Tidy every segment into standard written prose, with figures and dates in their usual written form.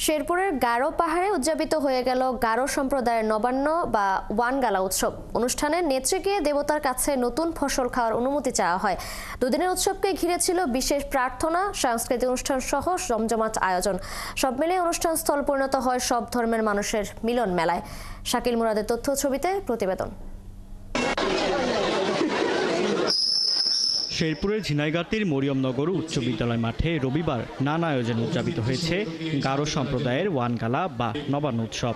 শেরপুরের গারো পাহাড়ে উদযাপিত হয়ে গেল গারো সম্প্রদায়ের নবান্ন বা ওয়ানগালা উৎসব। অনুষ্ঠানে নেত্রী গিয়ে দেবতার কাছে নতুন ফসল খাওয়ার অনুমতি চাওয়া হয়। দুদিনের উৎসবকে ঘিরে ছিল বিশেষ প্রার্থনা, সাংস্কৃতিক অনুষ্ঠান সহ জমজমাট আয়োজন। সব মিলিয়ে অনুষ্ঠান স্থল পরিণত হয় সব ধর্মের মানুষের মিলন মেলায়। শাকিল মুরাদের তথ্য ছবিতে প্রতিবেদন। শেরপুরের ঝিনাইগাতির মরিয়মনগর উচ্চ বিদ্যালয় মাঠে রবিবার নানা আয়োজনে উদযাপিত হয়েছে গারো সম্প্রদায়ের ওয়ানগালা বা নবান্ন উৎসব।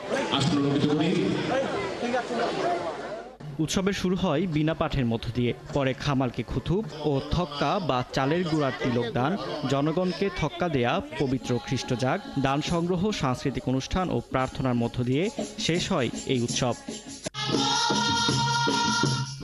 উৎসবের শুরু হয় বিনা পাঠের মধ্য দিয়ে, পরে খামালকে খুতুব ও থক্কা বা চালের গুঁড়ার তিলক দান, জনগণকে থক্কা দেয়া, পবিত্র খ্রিস্টজাগ, দান সংগ্রহ, সাংস্কৃতিক অনুষ্ঠান ও প্রার্থনার মধ্য দিয়ে শেষ হয় এই উৎসব।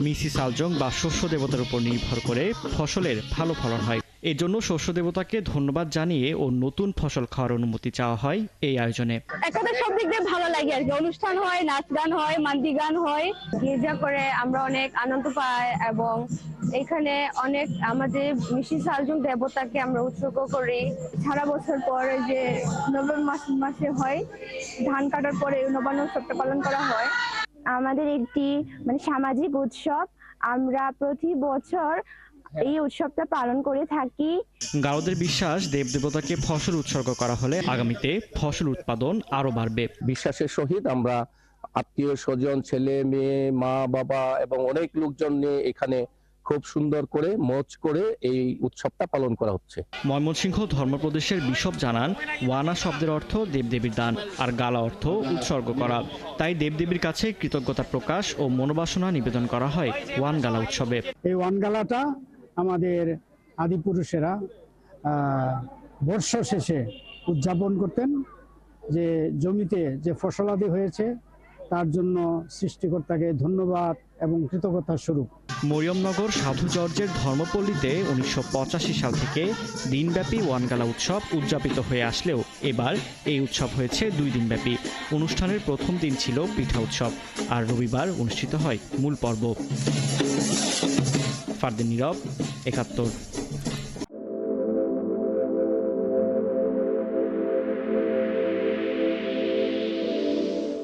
মিসি সালজং বা শস্য দেবতার উপর নির্ভর করে ফসলের ভালো ফলন হয়। এজন্য শস্য দেবতাকে ধন্যবাদ জানিয়ে ও নতুন ফসল খাওয়ার অনুমতি চাওয়া হয় এই আয়োজনে। একটা সব দিক দিয়ে ভালো লাগে আর কি, অনুষ্ঠান হয়, নাচ গান হয়, মান্দি গান হয়, গির্জা করে আমরা অনেক আনন্দ পাই এবং এখানে অনেক আমাদের মিসি সালজং দেবতাকে আমরা উৎসর্গ করি। সারা বছর পরে যে নভেম্বর মাসে হয়, ধান কাটার পরে নবান্ন উৎসবটা পালন করা হয়। আমাদের একটি সামাজিক উৎসব, আমরা প্রতি বছর এই উৎসবটা পালন করে থাকি। গারোদের বিশ্বাস, দেবদেবতাকে ফসল উৎসর্গ করা হলে আগামীতে ফসল উৎপাদন আরো বাড়বে। বিশ্বাসের সহিত আমরা আত্মীয় স্বজন, ছেলে মেয়ে, মা বাবা এবং অনেক লোকজন নিয়ে এখানে খুব সুন্দর করে মজ করে এই উৎসবটা পালন করা হচ্ছে। ময়মনসিংহ ধর্মপ্রদেশের বিশপ জানান, ওয়ানা শব্দের অর্থ দেবদেবীর দান আর গালা অর্থ উৎসর্গ করা। তাই দেবদেবীর কাছে কৃতজ্ঞতা প্রকাশ ও মনোবাসনা নিবেদন করা হয় ওয়ানগালা উৎসবে। এই ওয়ানগালাটা আমাদের আদিপুরুষেরা বর্ষ শেষে উদযাপন করতেন, যে জমিতে যে ফসলাদি হয়েছে তার জন্য সৃষ্টিকর্তাকে ধন্যবাদ এবং কৃতজ্ঞতা স্বরূপ। মরিয়মনগর সাধু জর্জের ধর্মপল্লীতে 1985 সাল থেকে দিনব্যাপী ওয়ানগালা উৎসব উদযাপিত হয়ে আসলেও এবার এই উৎসব হয়েছে 2 দিনব্যাপী। অনুষ্ঠানের প্রথম দিন ছিল পিঠা উৎসব, আর রবিবার অনুষ্ঠিত হয় মূল পর্ব। ফারদিন নীরব, 71।